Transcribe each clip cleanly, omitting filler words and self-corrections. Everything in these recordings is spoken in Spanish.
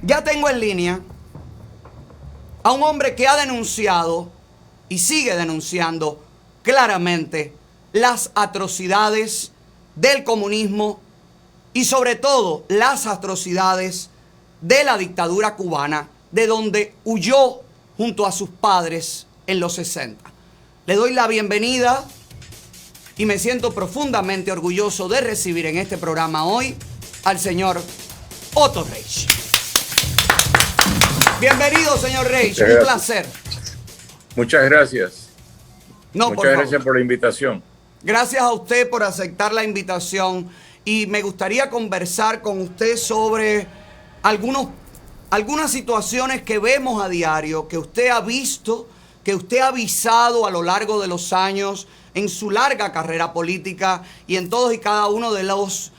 Ya tengo en línea a un hombre que ha denunciado y sigue denunciando claramente las atrocidades del comunismo y sobre todo las atrocidades de la dictadura cubana, de donde huyó junto a sus padres en los 60. Le doy la bienvenida y me siento profundamente orgulloso de recibir en este programa hoy al señor Otto Reich. Bienvenido, señor Reich, un placer. Muchas gracias. Muchas gracias por la invitación. Gracias a usted por aceptar la invitación y me gustaría conversar con usted sobre algunas situaciones que vemos a diario, que usted ha visto, que usted ha avisado a lo largo de los años en su larga carrera política y en todos y cada uno de los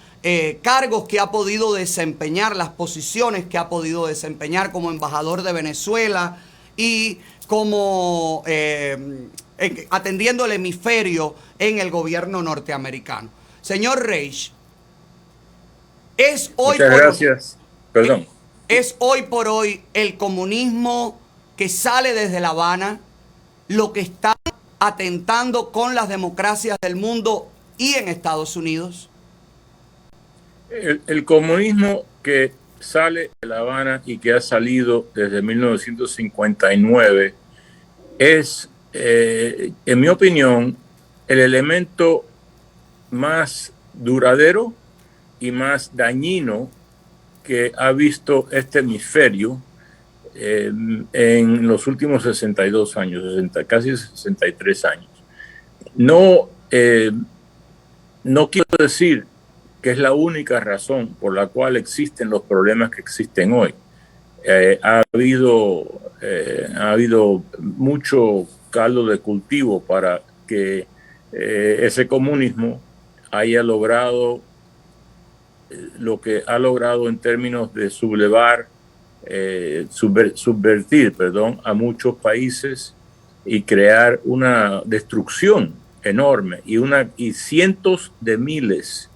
cargos que ha podido desempeñar, las posiciones que ha podido desempeñar como embajador de Venezuela y como atendiendo el hemisferio en el gobierno norteamericano. Señor Reich, es hoy por hoy el comunismo que sale desde La Habana lo que está atentando con las democracias del mundo y en Estados Unidos. El comunismo que sale de La Habana y que ha salido desde 1959 es, en mi opinión, el elemento más duradero y más dañino que ha visto este hemisferio en los últimos 62 años, casi 63 años. No quiero decir que es la única razón por la cual existen los problemas que existen hoy. Ha habido mucho caldo de cultivo para que ese comunismo haya logrado lo que ha logrado en términos de subvertir a muchos países y crear una destrucción enorme y cientos de miles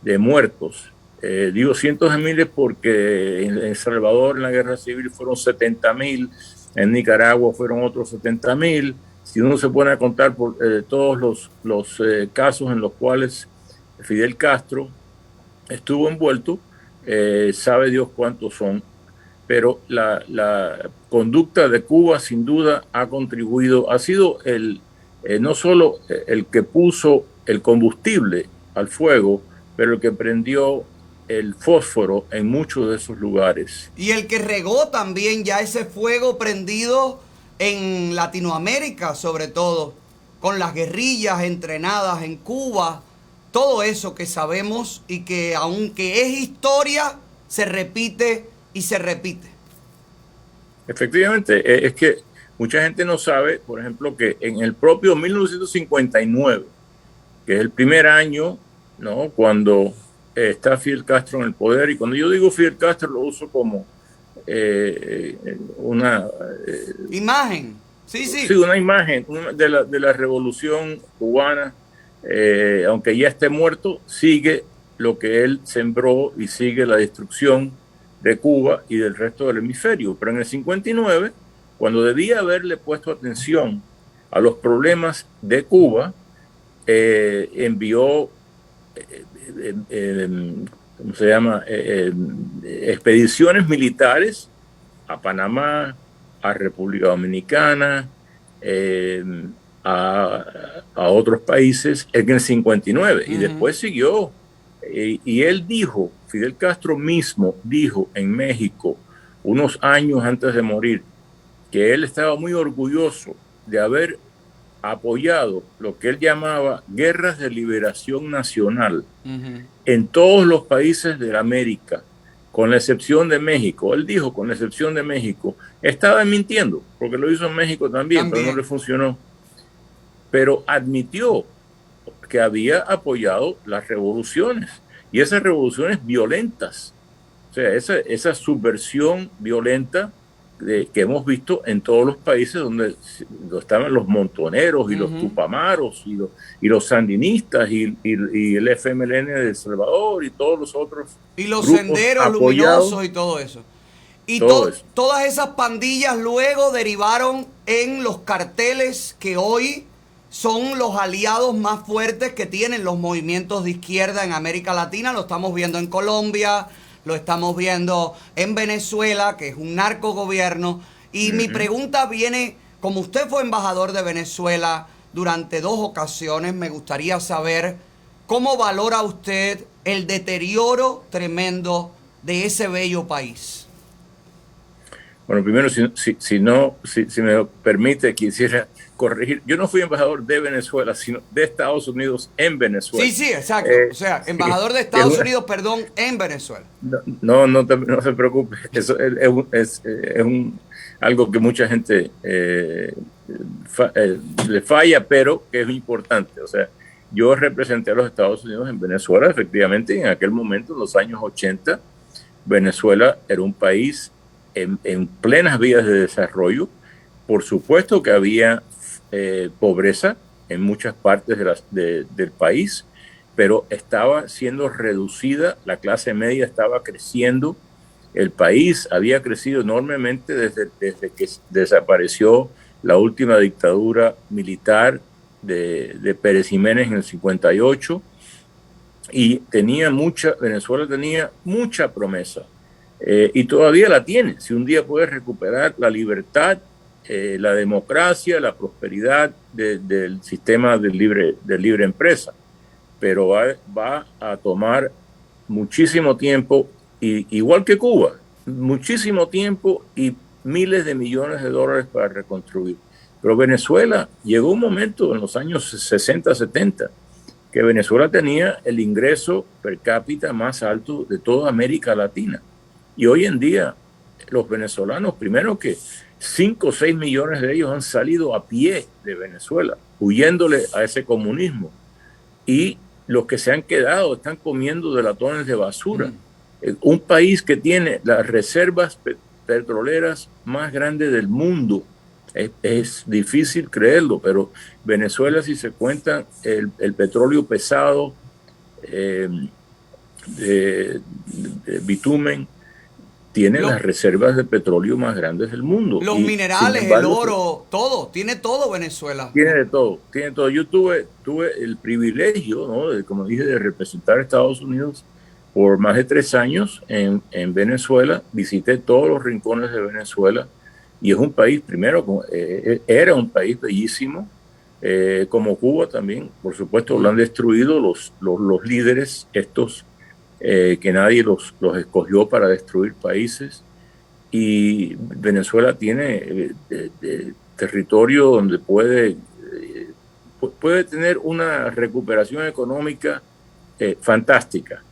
de muertos. Digo cientos de miles porque en El Salvador en la guerra civil fueron 70,000, en Nicaragua fueron otros 70,000. Si uno se pone a contar por todos los casos en los cuales Fidel Castro estuvo envuelto, sabe Dios cuántos son. Pero la conducta de Cuba sin duda ha contribuido, ha sido no solo el que puso el combustible al fuego, pero el que prendió el fósforo en muchos de esos lugares. Y el que regó también ya ese fuego prendido en Latinoamérica, sobre todo, con las guerrillas entrenadas en Cuba, todo eso que sabemos y que aunque es historia, se repite y se repite. Efectivamente, es que mucha gente no sabe, por ejemplo, que en el propio 1959, que es el primer año, ¿no?, cuando está Fidel Castro en el poder, y cuando yo digo Fidel Castro lo uso como una imagen, sí, una imagen de la revolución cubana, aunque ya esté muerto, sigue lo que él sembró y sigue la destrucción de Cuba y del resto del hemisferio. Pero en el 59, cuando debía haberle puesto atención a los problemas de Cuba, envió ¿cómo se llama? Expediciones militares a Panamá, a República Dominicana, a otros países en el 59. Y después siguió. Y él dijo, Fidel Castro mismo dijo en México, unos años antes de morir, que él estaba muy orgulloso de haber apoyado lo que él llamaba guerras de liberación nacional en todos los países de América, con la excepción de México. Él dijo, con la excepción de México. Estaba mintiendo, porque lo hizo en México también, pero no le funcionó. Pero admitió que había apoyado las revoluciones, y esas revoluciones violentas, o sea, esa subversión violenta que hemos visto en todos los países donde estaban los montoneros y los tupamaros y los sandinistas y el FMLN de El Salvador y todos los otros y los senderos luminosos y todo eso. Y todo eso. todas esas pandillas luego derivaron en los carteles que hoy son los aliados más fuertes que tienen los movimientos de izquierda en América Latina. Lo estamos viendo en Colombia, lo estamos viendo en Venezuela, que es un narcogobierno. Y mi pregunta viene, como usted fue embajador de Venezuela durante 2 ocasiones, me gustaría saber cómo valora usted el deterioro tremendo de ese bello país. Bueno, primero, si me permite, quisiera corregir. Yo no fui embajador de Venezuela, sino de Estados Unidos en Venezuela. Sí, exacto. O sea, embajador de Estados Unidos, perdón, en Venezuela. No se preocupe. Eso es algo que mucha gente le falla, pero que es importante. O sea, yo representé a los Estados Unidos en Venezuela, efectivamente, y en aquel momento, en los años 80, Venezuela era un país en plenas vías de desarrollo. Por supuesto que había pobreza en muchas partes del país, pero estaba siendo reducida, la clase media estaba creciendo, el país había crecido enormemente desde que desapareció la última dictadura militar de Pérez Jiménez en el 58, y Venezuela tenía mucha promesa. Y todavía la tiene. Si un día puede recuperar la libertad, la democracia, la prosperidad del sistema de libre empresa, pero va a tomar muchísimo tiempo, igual que Cuba, muchísimo tiempo y miles de millones de dólares para reconstruir. Pero Venezuela llegó un momento en los años 60, 70, que Venezuela tenía el ingreso per cápita más alto de toda América Latina. Y hoy en día los venezolanos, primero que 5 o 6 millones de ellos han salido a pie de Venezuela, huyéndole a ese comunismo. Y los que se han quedado están comiendo de latones de basura. Un país que tiene las reservas petroleras más grandes del mundo. Es difícil creerlo, pero Venezuela, si se cuenta el petróleo pesado, de bitumen, tiene las reservas de petróleo más grandes del mundo. Los minerales, el oro, todo, tiene todo Venezuela. Tiene de todo, tiene todo. Yo tuve el privilegio, ¿no?, como dije, de representar a Estados Unidos por más de 3 años en Venezuela. Visité todos los rincones de Venezuela y es un país, primero, era un país bellísimo, como Cuba también. Por supuesto, lo han destruido los líderes estos, que nadie los escogió para destruir países, y Venezuela tiene territorio donde puede tener una recuperación económica fantástica,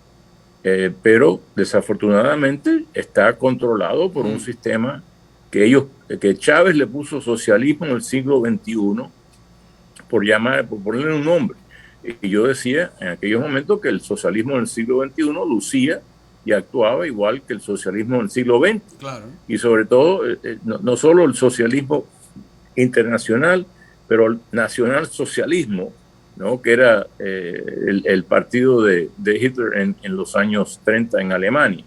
pero desafortunadamente está controlado por un sistema que Chávez le puso socialismo en el siglo XXI, por ponerle un nombre. Y yo decía en aquellos momentos que el socialismo del siglo XXI lucía y actuaba igual que el socialismo del siglo XX. Claro. Y sobre todo, no solo el socialismo internacional, pero el nacionalsocialismo, ¿no?, que era el partido de Hitler en los años 30 en Alemania.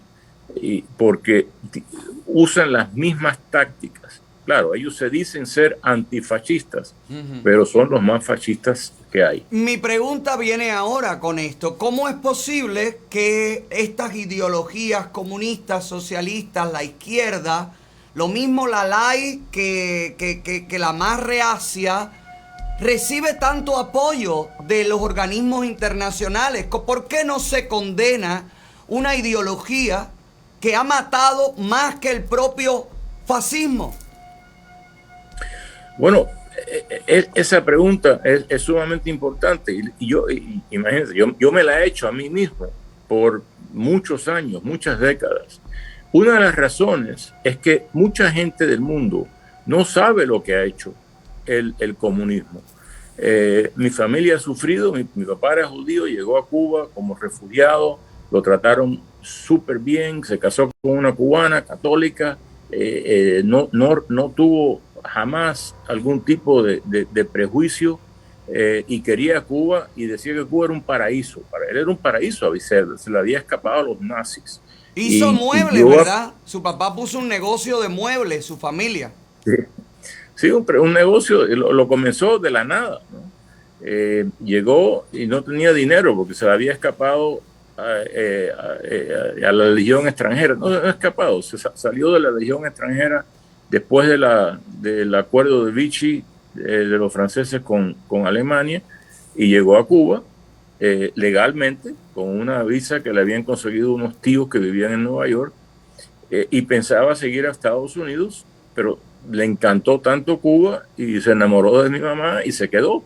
Y porque usan las mismas tácticas. Claro, ellos se dicen ser antifascistas, pero son los más fascistas que hay. Mi pregunta viene ahora con esto. ¿Cómo es posible que estas ideologías comunistas, socialistas, la izquierda, lo mismo la LAI que la más reacia, recibe tanto apoyo de los organismos internacionales? ¿Por qué no se condena una ideología que ha matado más que el propio fascismo? Bueno, esa pregunta es sumamente importante, imagínense, yo me la he hecho a mí mismo por muchos años, muchas décadas. Una de las razones es que mucha gente del mundo no sabe lo que ha hecho el comunismo. Mi familia ha sufrido, mi papá era judío, llegó a Cuba como refugiado, lo trataron súper bien, se casó con una cubana católica, no tuvo jamás algún tipo de prejuicio, y quería Cuba y decía que Cuba era un paraíso. Para él era un paraíso, se le había escapado a los nazis. Hizo Y muebles, yo, ¿verdad? Su papá puso un negocio de muebles, su familia. sí, un negocio, lo comenzó de la nada, ¿no? Llegó y no tenía dinero porque se le había escapado a la legión extranjera. No, no escapado, salió de la legión extranjera después del acuerdo de Vichy de los franceses con Alemania, y llegó a Cuba legalmente con una visa que le habían conseguido unos tíos que vivían en Nueva York, y pensaba seguir a Estados Unidos, pero le encantó tanto Cuba y se enamoró de mi mamá y se quedó.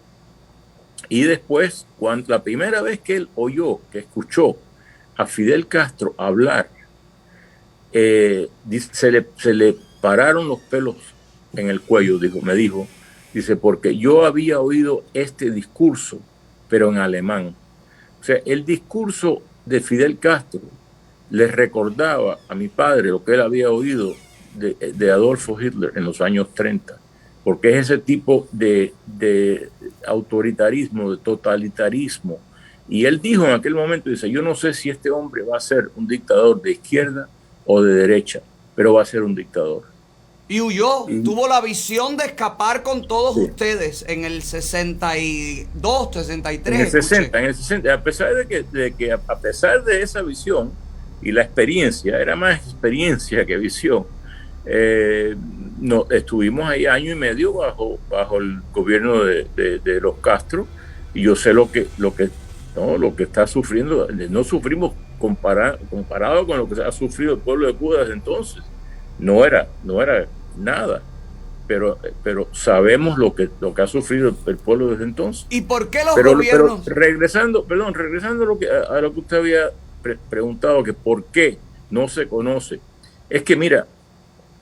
Y después, la primera vez que él que escuchó a Fidel Castro hablar, se le pararon los pelos en el cuello, me dijo, dice, porque yo había oído este discurso, pero en alemán. O sea, el discurso de Fidel Castro le recordaba a mi padre lo que él había oído de Adolfo Hitler en los años 30, porque es ese tipo de autoritarismo, de totalitarismo. Y él dijo en aquel momento, dice, yo no sé si este hombre va a ser un dictador de izquierda o de derecha, pero va a ser un dictador. Y huyó, Y, tuvo la visión de escapar con todos sí, ustedes en el 62, 63. en el Escuché. 60, a pesar de que a pesar de esa visión y la experiencia, era más experiencia que visión, no, estuvimos ahí año y medio bajo el gobierno de los Castro, y yo sé lo que está sufriendo. No sufrimos comparado con lo que ha sufrido el pueblo de Cuba desde entonces. No era nada, pero sabemos lo que ha sufrido el pueblo desde entonces. ¿Y por qué los Pero gobiernos? regresando a lo que usted había preguntado, que por qué no se conoce, es que mira,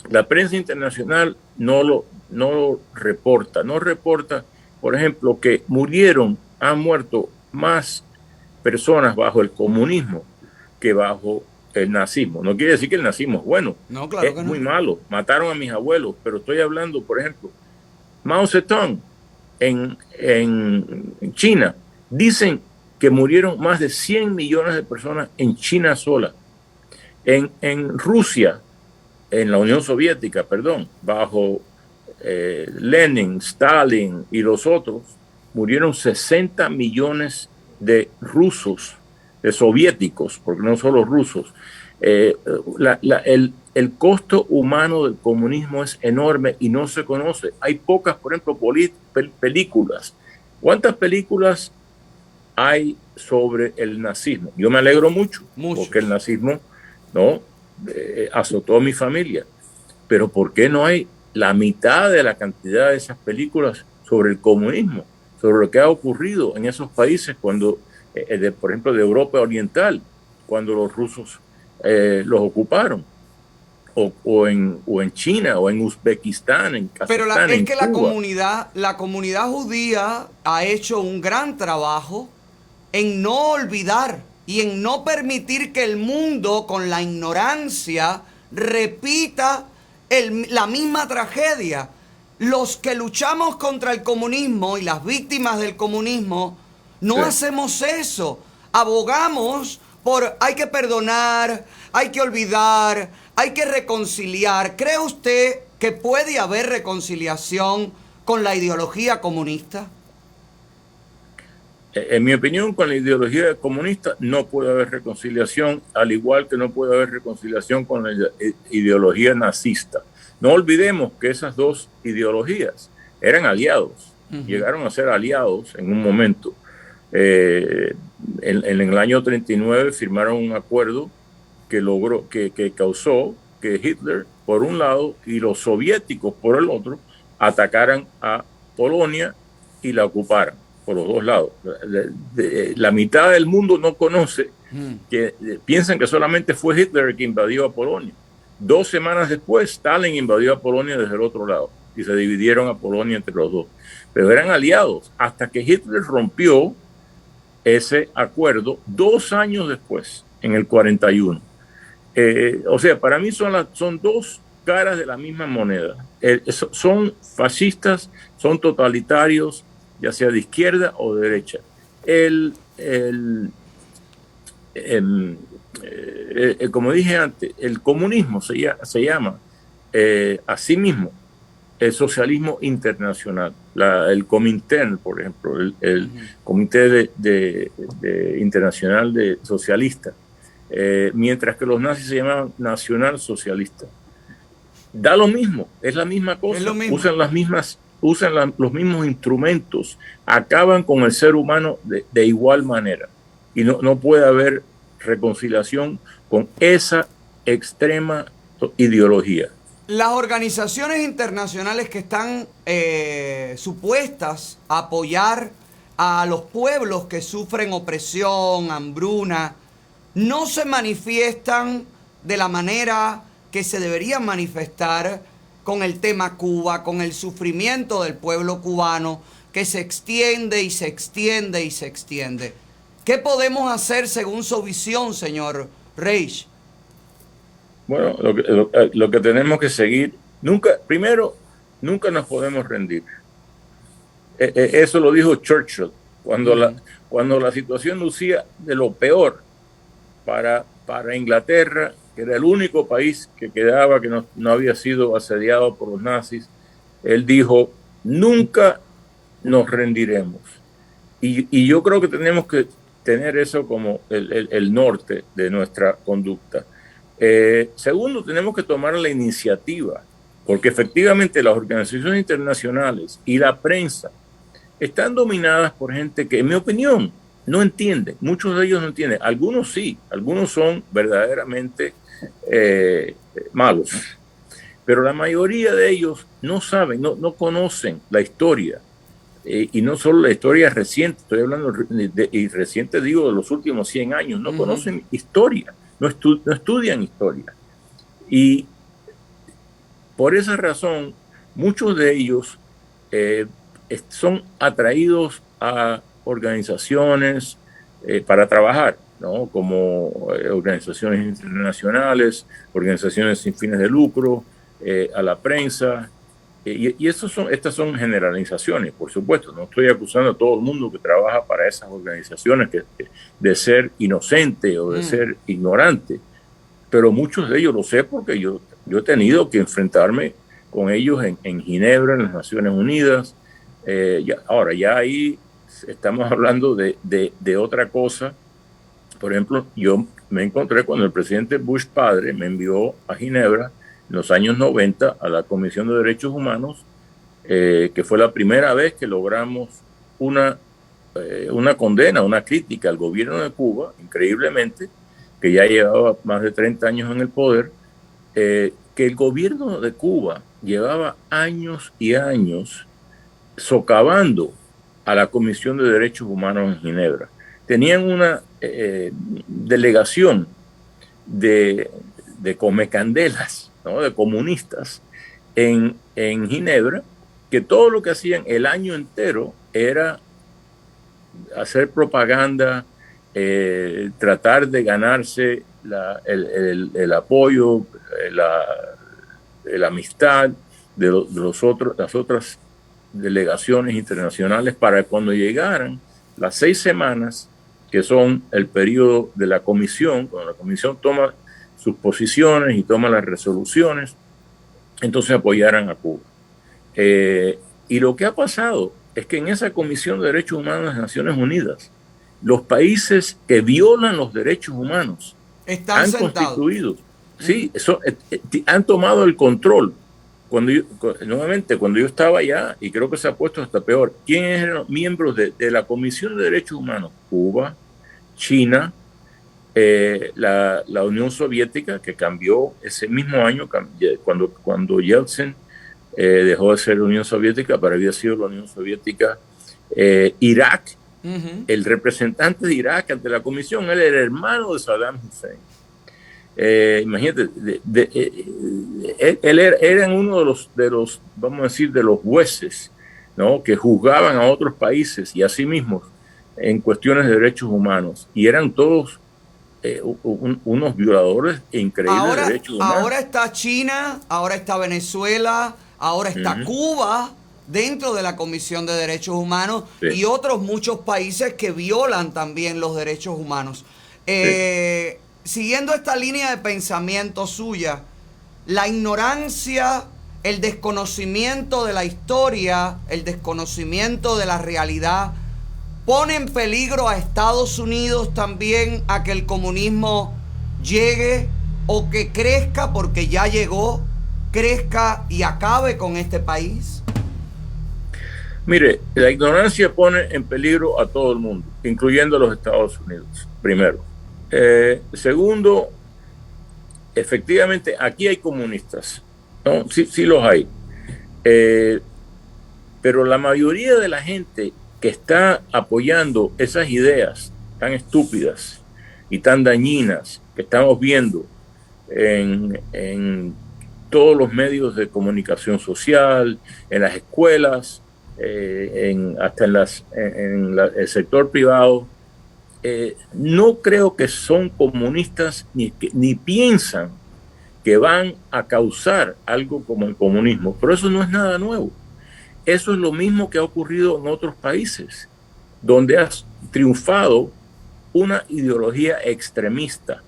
la prensa internacional no lo reporta. No reporta, por ejemplo, que han muerto más personas bajo el comunismo que bajo el nazismo. No quiere decir que el nazismo es bueno, No, claro es que muy no. malo. Mataron a mis abuelos, pero estoy hablando, por ejemplo, Mao Zedong en China. Dicen que murieron más de 100 millones de personas en China sola. En Rusia, en la Unión Soviética, perdón, bajo Lenin, Stalin y los otros, murieron 60 millones de rusos, de soviéticos, porque no solo rusos. El costo humano del comunismo es enorme y no se conoce. Hay pocas, por ejemplo, películas. ¿Cuántas películas hay sobre el nazismo? Yo me alegro mucho. Porque el nazismo, ¿no?, azotó a mi familia. Pero ¿por qué no hay la mitad de la cantidad de esas películas sobre el comunismo, sobre lo que ha ocurrido en esos países cuando, por ejemplo, de Europa Oriental, cuando los rusos los ocuparon? O en China, o en Uzbekistán, en Kazajstán, Es en que Cuba. la comunidad judía ha hecho un gran trabajo en no olvidar y en no permitir que el mundo, con la ignorancia, repita la misma tragedia. Los que luchamos contra el comunismo y las víctimas del comunismo no hacemos eso. Abogamos por hay que perdonar, hay que olvidar, hay que reconciliar. ¿Cree usted que puede haber reconciliación con la ideología comunista? En mi opinión, con la ideología comunista no puede haber reconciliación, al igual que no puede haber reconciliación con la ideología nazista. No olvidemos que esas dos ideologías eran aliados, llegaron a ser aliados en un momento. En el año 39 firmaron un acuerdo que causó que Hitler, por un lado, y los soviéticos, por el otro, atacaran a Polonia y la ocuparan por los dos lados. La mitad del mundo no conoce, que piensan que solamente fue Hitler el que invadió a Polonia. 2 semanas después, Stalin invadió a Polonia desde el otro lado y se dividieron a Polonia entre los dos. Pero eran aliados hasta que Hitler rompió ese acuerdo 2 años después, en el 41. O sea, para mí son dos caras de la misma moneda. Son fascistas, son totalitarios, ya sea de izquierda o de derecha. como dije antes, el comunismo se llama a sí mismo el socialismo internacional. El Comintern, por ejemplo, el Comité Internacional de Socialistas, mientras que los nazis se llamaban nacionalsocialistas. Da lo mismo, es la misma cosa, mismo. usan los mismos instrumentos, acaban con el ser humano de igual manera. Y no puede haber reconciliación con esa extrema ideología. Las organizaciones internacionales que están supuestas a apoyar a los pueblos que sufren opresión, hambruna, no se manifiestan de la manera que se deberían manifestar con el tema Cuba, con el sufrimiento del pueblo cubano, que se extiende y se extiende y se extiende. ¿Qué podemos hacer según su visión, señor Reich? Bueno, lo que tenemos que seguir, primero, nunca nos podemos rendir. Eso lo dijo Churchill, cuando la situación lucía de lo peor para Inglaterra, que era el único país que quedaba que no había sido asediado por los nazis. Él dijo, nunca nos rendiremos. Y yo creo que tenemos que tener eso como el norte de nuestra conducta. Segundo, tenemos que tomar la iniciativa, porque efectivamente las organizaciones internacionales y la prensa están dominadas por gente que, en mi opinión, no entiende. Muchos de ellos no entienden. Algunos sí, algunos son verdaderamente malos. Pero la mayoría de ellos no saben, no conocen la historia. Y no solo la historia reciente, estoy hablando y reciente digo de los últimos 100 años, no conocen historia, no estudian historia. Y por esa razón, muchos de ellos son atraídos a organizaciones para trabajar, ¿no? Como organizaciones internacionales, organizaciones sin fines de lucro, a la prensa. Y estas son generalizaciones, por supuesto. No estoy acusando a todo el mundo que trabaja para esas organizaciones de ser inocente o de ser ignorante, pero muchos de ellos lo sé porque yo he tenido que enfrentarme con ellos en Ginebra, en las Naciones Unidas. Ahora, ya ahí estamos hablando de otra cosa. Por ejemplo, yo me encontré cuando el presidente Bush padre me envió a Ginebra en los años 90 a la Comisión de Derechos Humanos, que fue la primera vez que logramos una condena, una crítica al gobierno de Cuba, increíblemente, que ya llevaba más de 30 años en el poder, que el gobierno de Cuba llevaba años y años socavando a la Comisión de Derechos Humanos en Ginebra. Tenían una delegación de comecandelas, ¿no? De comunistas en Ginebra, que todo lo que hacían el año entero era hacer propaganda, tratar de ganarse el apoyo, la amistad de las otras delegaciones internacionales para cuando llegaran las 6 semanas, que son el periodo de la comisión, cuando la comisión toma sus posiciones y toma las resoluciones, entonces apoyaran a Cuba. Y lo que ha pasado es que en esa Comisión de Derechos Humanos de las Naciones Unidas, los países que violan los derechos humanos han constituido, sí, han tomado el control. Cuando yo estaba allá, y creo que se ha puesto hasta peor, ¿quiénes eran los miembros de la Comisión de Derechos Humanos? Cuba, China, la Unión Soviética, que cambió ese mismo año, cuando Yeltsin dejó de ser la Unión Soviética, pero había sido la Unión Soviética. Irak, el representante de Irak ante la comisión, él era hermano de Saddam Hussein. Imagínate, él era uno de los, vamos a decir, de los jueces, ¿no? Que juzgaban a otros países y a sí mismos en cuestiones de derechos humanos, y eran todos unos violadores increíbles de derechos humanos. Ahora está China, ahora está Venezuela, ahora está Cuba dentro de la Comisión de Derechos Humanos, sí, y otros muchos países que violan también los derechos humanos. Sí. siguiendo esta línea de pensamiento suya, la ignorancia, el desconocimiento de la historia, el desconocimiento de la realidad, pone en peligro a Estados Unidos también a que el comunismo llegue o que crezca, porque ya llegó, crezca y acabe con este país. Mire, la ignorancia pone en peligro a todo el mundo, incluyendo a los Estados Unidos, primero. Segundo, efectivamente, aquí hay comunistas, ¿no? Sí los hay. Pero la mayoría de la gente que está apoyando esas ideas tan estúpidas y tan dañinas que estamos viendo en todos los medios de comunicación social, en las escuelas, hasta en el sector privado, no creo que son comunistas ni piensan que van a causar algo como el comunismo, pero eso no es nada nuevo. Eso es lo mismo que ha ocurrido en otros países, donde ha triunfado una ideología extremista.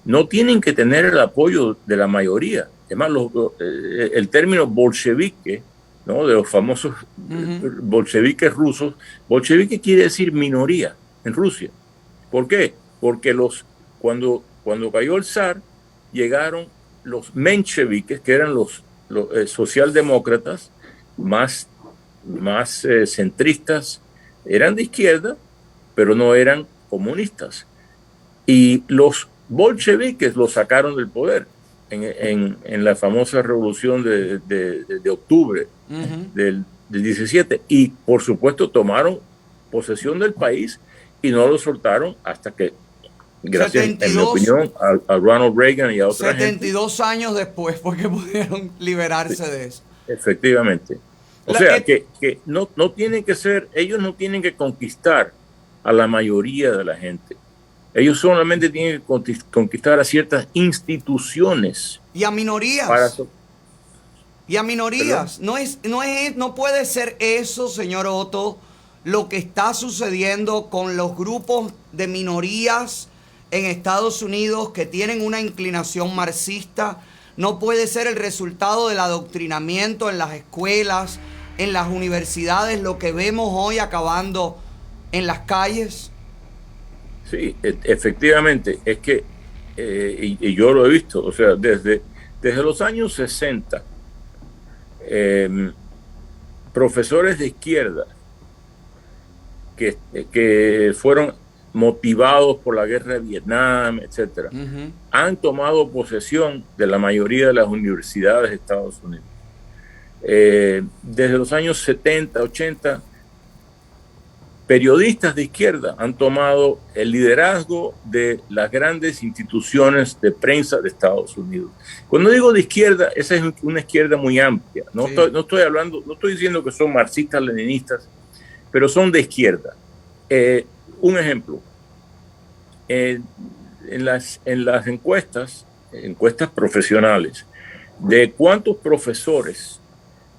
No tienen que tener el apoyo de la mayoría. Además, el término bolchevique, ¿no?, de los famosos bolcheviques rusos, bolchevique quiere decir minoría en Rusia. ¿Por qué? Porque cuando cayó el zar, llegaron los mencheviques, que eran los socialdemócratas más centristas, eran de izquierda, pero no eran comunistas. Y los bolcheviques los sacaron del poder en la famosa revolución de octubre del 17. Y, por supuesto, tomaron posesión del país y no lo soltaron hasta que, gracias, 72, en mi opinión, a Ronald Reagan y a otra 72 gente, años después, porque pudieron liberarse de eso. Efectivamente. O sea, que no tienen que ser, ellos no tienen que conquistar a la mayoría de la gente. Ellos solamente tienen que conquistar a ciertas instituciones. Y a minorías. Y a minorías. No puede ser eso, señor Otto, lo que está sucediendo con los grupos de minorías en Estados Unidos que tienen una inclinación marxista. No puede ser el resultado del adoctrinamiento en las escuelas, en las universidades, lo que vemos hoy acabando en las calles. Sí, efectivamente, es que, y yo lo he visto, o sea, desde los años 60, profesores de izquierda que fueron motivados por la guerra de Vietnam, etcétera, han tomado posesión de la mayoría de las universidades de Estados Unidos. Desde los años 70, 80, periodistas de izquierda han tomado el liderazgo de las grandes instituciones de prensa de Estados Unidos. Cuando digo de izquierda, esa es una izquierda muy amplia. No estoy diciendo que son marxistas, leninistas, pero son de izquierda. Un ejemplo, en las encuestas profesionales, de cuántos profesores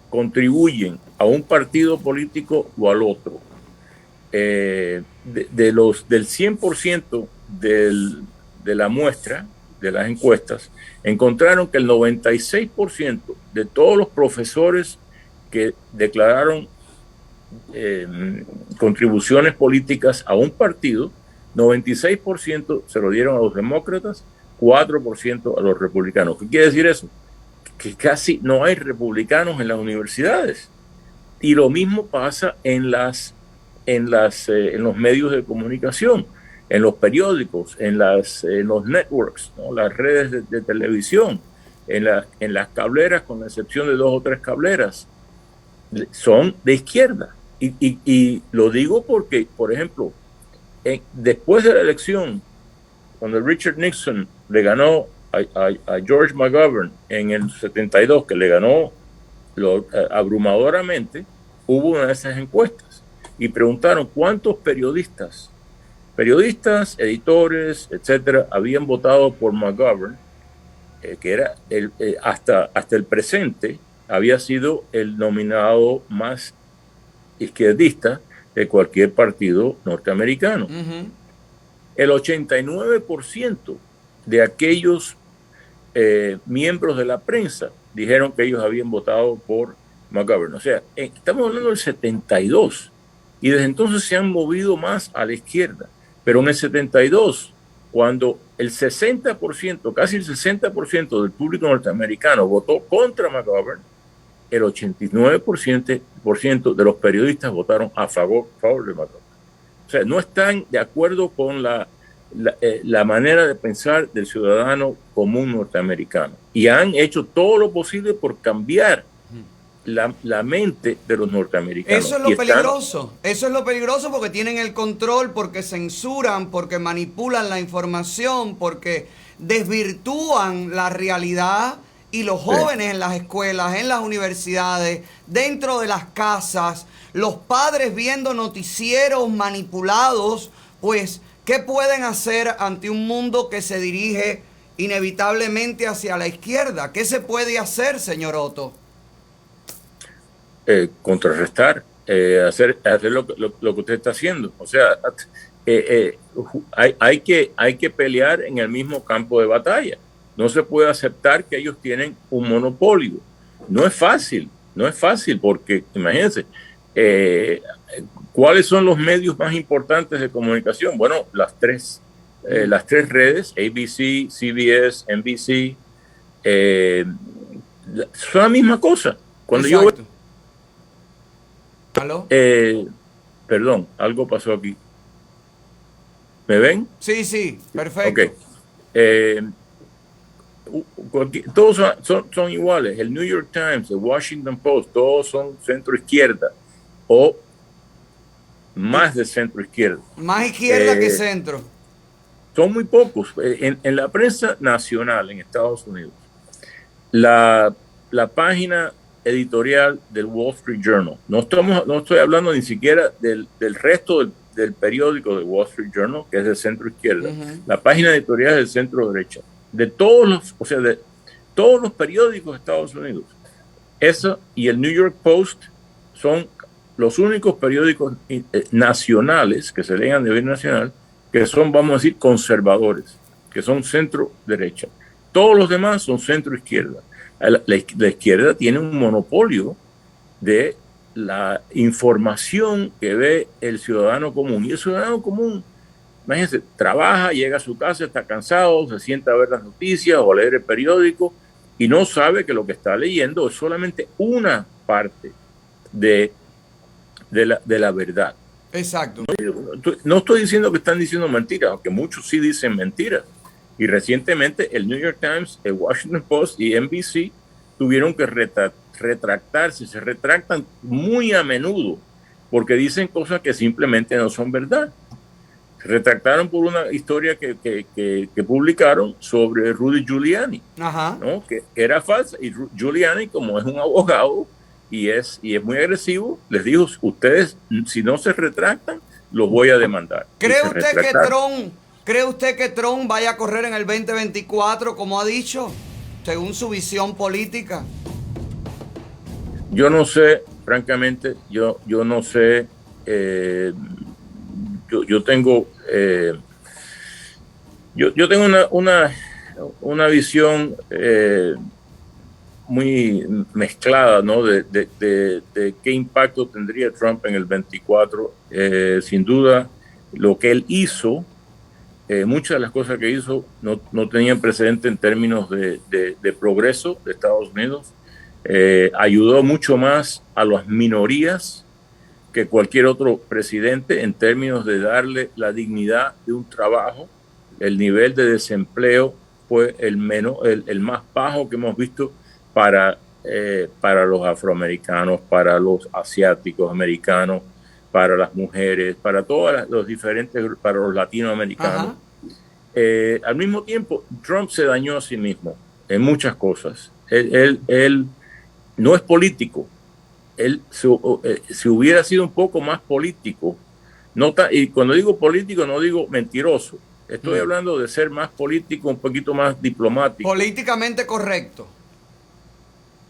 contribuyen a un partido político o al otro, del 100% de la muestra de las encuestas, encontraron que el 96% de todos los profesores que declararon contribuciones políticas a un partido, 96% se lo dieron a los demócratas, 4% a los republicanos. ¿Qué quiere decir eso? Que casi no hay republicanos en las universidades. Y lo mismo pasa en los medios de comunicación, en los periódicos, en los networks, ¿no?, las redes de televisión, en las cableras, con la excepción de 2 o 3 cableras, son de izquierda. Y lo digo porque, por ejemplo, después de la elección, cuando Richard Nixon le ganó a George McGovern en el 72, que le ganó abrumadoramente, hubo una de esas encuestas y preguntaron cuántos periodistas, editores, etcétera, habían votado por McGovern, que era hasta el presente había sido el nominado más izquierdista de cualquier partido norteamericano. El 89% de aquellos miembros de la prensa dijeron que ellos habían votado por McGovern. O sea, estamos hablando del 72 y desde entonces se han movido más a la izquierda. Pero en el 72, cuando el 60%, casi el 60% del público norteamericano votó contra McGovern, el 89% de los periodistas votaron a favor de McGovern. O sea, no están de acuerdo con la manera de pensar del ciudadano común norteamericano. Y han hecho todo lo posible por cambiar la mente de los norteamericanos. Eso es lo peligroso. Eso es lo peligroso porque tienen el control, porque censuran, porque manipulan la información, porque desvirtúan la realidad. Y los jóvenes en las escuelas, en las universidades, dentro de las casas, los padres viendo noticieros manipulados, pues, ¿qué pueden hacer ante un mundo que se dirige inevitablemente hacia la izquierda? ¿Qué se puede hacer, señor Otto? Contrarrestar, hacer lo que usted está haciendo. O sea, hay que pelear en el mismo campo de batalla. No se puede aceptar que ellos tienen un monopolio. No es fácil porque, imagínense, ¿cuáles son los medios más importantes de comunicación? Bueno, las tres redes, ABC, CBS, NBC, son la misma cosa. Cuando Exacto. ¿Aló? Perdón, algo pasó aquí. ¿Me ven? Sí, perfecto. Ok. Todos son iguales. El New York Times, el Washington Post, todos son centro izquierda o más de centro izquierda. Más izquierda que centro. Son muy pocos. En la prensa nacional en Estados Unidos, la página editorial del Wall Street Journal, no estoy hablando ni siquiera del resto del periódico del Wall Street Journal, que es de centro izquierda, la página editorial del centro derecha, de todos los periódicos de Estados Unidos. Esa y el New York Post son los únicos periódicos nacionales que se leen a nivel nacional que son, vamos a decir, conservadores, que son centro derecha. Todos los demás son centro izquierda. La izquierda tiene un monopolio de la información que ve el ciudadano común. Y el ciudadano común, imagínense, trabaja, llega a su casa, está cansado, se sienta a ver las noticias o a leer el periódico y no sabe que lo que está leyendo es solamente una parte de la verdad. Exacto. No estoy diciendo que están diciendo mentiras, aunque muchos sí dicen mentiras. Y recientemente el New York Times, el Washington Post y NBC tuvieron que retractarse. Se retractan muy a menudo porque dicen cosas que simplemente no son verdad. Se retractaron por una historia que publicaron sobre Rudy Giuliani, ¿no? Que era falsa. Y Giuliani, como es un abogado y es muy agresivo, les dijo: ustedes, si no se retractan, los voy a demandar. ¿Cree usted que Trump vaya a correr en el 2024, como ha dicho, según su visión política? Yo no sé, francamente, yo no sé. Yo tengo una visión muy mezclada, ¿no? de qué impacto tendría Trump en el 24. Sin duda, lo que él hizo, muchas de las cosas que hizo no tenían precedente en términos de progreso de Estados Unidos. Ayudó mucho más a las minorías que cualquier otro presidente en términos de darle la dignidad de un trabajo. El nivel de desempleo fue el más bajo que hemos visto para los afroamericanos, para los asiáticos americanos, para las mujeres, para todos los diferentes, para los latinoamericanos. Al mismo tiempo, Trump se dañó a sí mismo en muchas cosas. Él no es político. Él, si hubiera sido un poco más político, y cuando digo político no digo mentiroso, estoy hablando de ser más político, un poquito más diplomático. Políticamente correcto.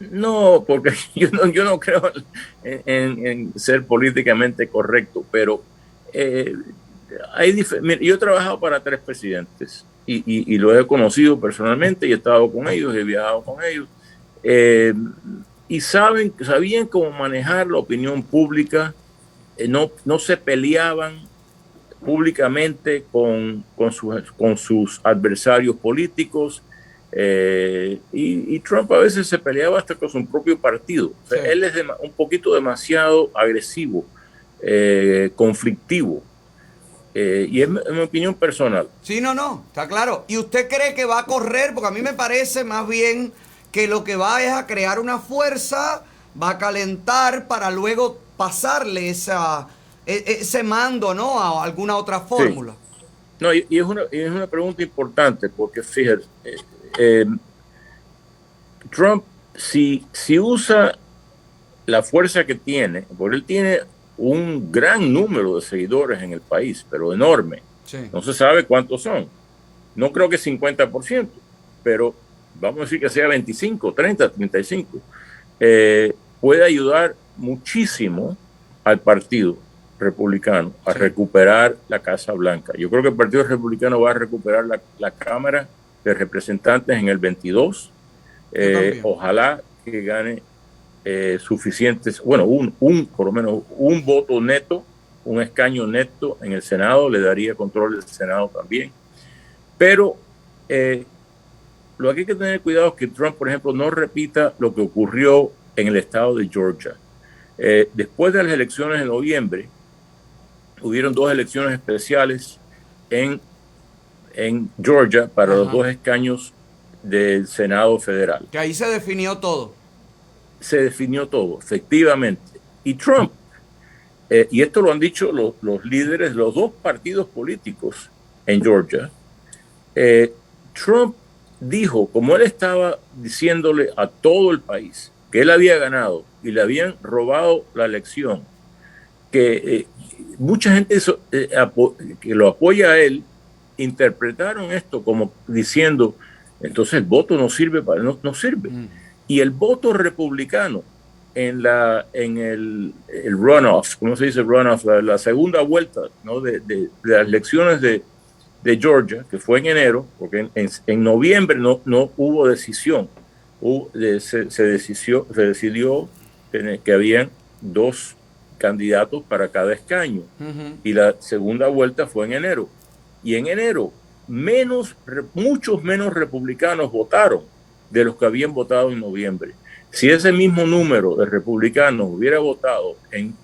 No, porque yo no creo en ser políticamente correcto, pero yo he trabajado para 3 presidentes y los he conocido personalmente y he estado con ellos, he viajado con ellos, y sabían cómo manejar la opinión pública, no se peleaban públicamente con sus adversarios políticos, y Trump a veces se peleaba hasta con su propio partido. O sea, sí. Él es un poquito demasiado agresivo, conflictivo, y es mi opinión personal. Sí, no, está claro. ¿Y usted cree que va a correr? Porque a mí me parece más bien que lo que va es a crear una fuerza, va a calentar para luego pasarle ese mando, ¿no?, a alguna otra fórmula. Sí. No, y es una pregunta importante, porque fíjate, Trump, si usa la fuerza que tiene, porque él tiene un gran número de seguidores en el país, pero enorme. Sí. No se sabe cuántos son. No creo que 50%, pero vamos a decir que sea 25, 30, 35. Puede ayudar muchísimo al partido republicano a recuperar la Casa Blanca. Yo creo que el Partido Republicano va a recuperar la Cámara de Representantes en el 22. Ojalá que gane suficientes, bueno, por lo menos un voto neto, un escaño neto en el Senado, le daría control del Senado también. Pero lo que hay que tener cuidado es que Trump, por ejemplo, no repita lo que ocurrió en el estado de Georgia. Después de las elecciones de noviembre, hubieron 2 elecciones especiales en Georgia para los 2 escaños del Senado federal. Que ahí se definió todo. Se definió todo, efectivamente. Y Trump, y esto lo han dicho los líderes, los 2 partidos políticos en Georgia, Trump dijo, como él estaba diciéndole a todo el país que él había ganado y le habían robado la elección, que mucha gente que lo apoya a él interpretaron esto como diciendo, entonces el voto no sirve no sirve. Y el voto republicano en el runoff, ¿cómo se dice runoff? La segunda vuelta, ¿no?, de las elecciones de Georgia, que fue en enero, porque en noviembre no hubo decisión. Se decidió que habían 2 candidatos para cada escaño. Y la segunda vuelta fue en enero. Y en enero muchos menos republicanos votaron de los que habían votado en noviembre. Si ese mismo número de republicanos hubiera votado en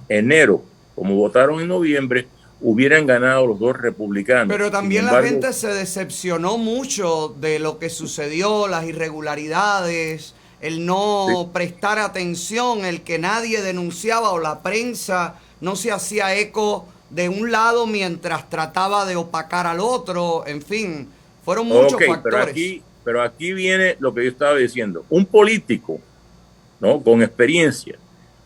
enero como votaron en noviembre, hubieran ganado los 2 republicanos. Pero también la gente se decepcionó mucho de lo que sucedió, las irregularidades, el no prestar atención, el que nadie denunciaba o la prensa no se hacía eco de un lado mientras trataba de opacar al otro. En fin, fueron muchos factores. Pero aquí viene lo que yo estaba diciendo. Un político, ¿no?, con experiencia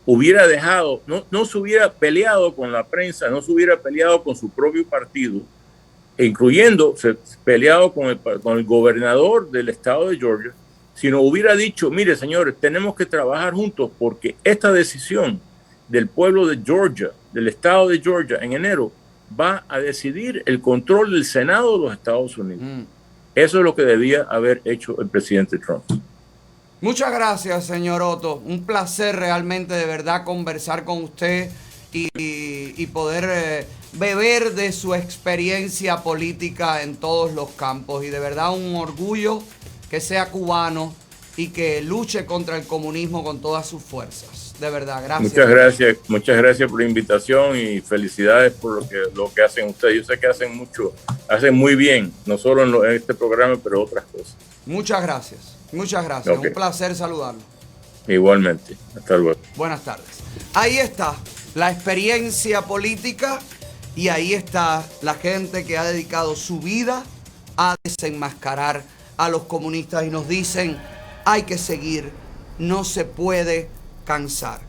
hubiera dejado, no se hubiera peleado con la prensa, no se hubiera peleado con su propio partido, incluyendo peleado con el gobernador del estado de Georgia, sino hubiera dicho, mire señores, tenemos que trabajar juntos porque esta decisión del pueblo de Georgia, del estado de Georgia en enero, va a decidir el control del Senado de los Estados Unidos. Eso es lo que debía haber hecho el presidente Trump. Muchas gracias, señor Otto. Un placer realmente, de verdad, conversar con usted y poder beber de su experiencia política en todos los campos. Y de verdad un orgullo que sea cubano y que luche contra el comunismo con todas sus fuerzas. De verdad, gracias. Muchas gracias por la invitación y felicidades por lo que hacen ustedes. Yo sé que hacen muy bien, no solo en este programa, pero otras cosas. Muchas gracias. Okay. Un placer saludarlo. Igualmente. Hasta luego. Buenas tardes. Ahí está la experiencia política y ahí está la gente que ha dedicado su vida a desenmascarar a los comunistas y nos dicen, hay que seguir, no se puede cansar.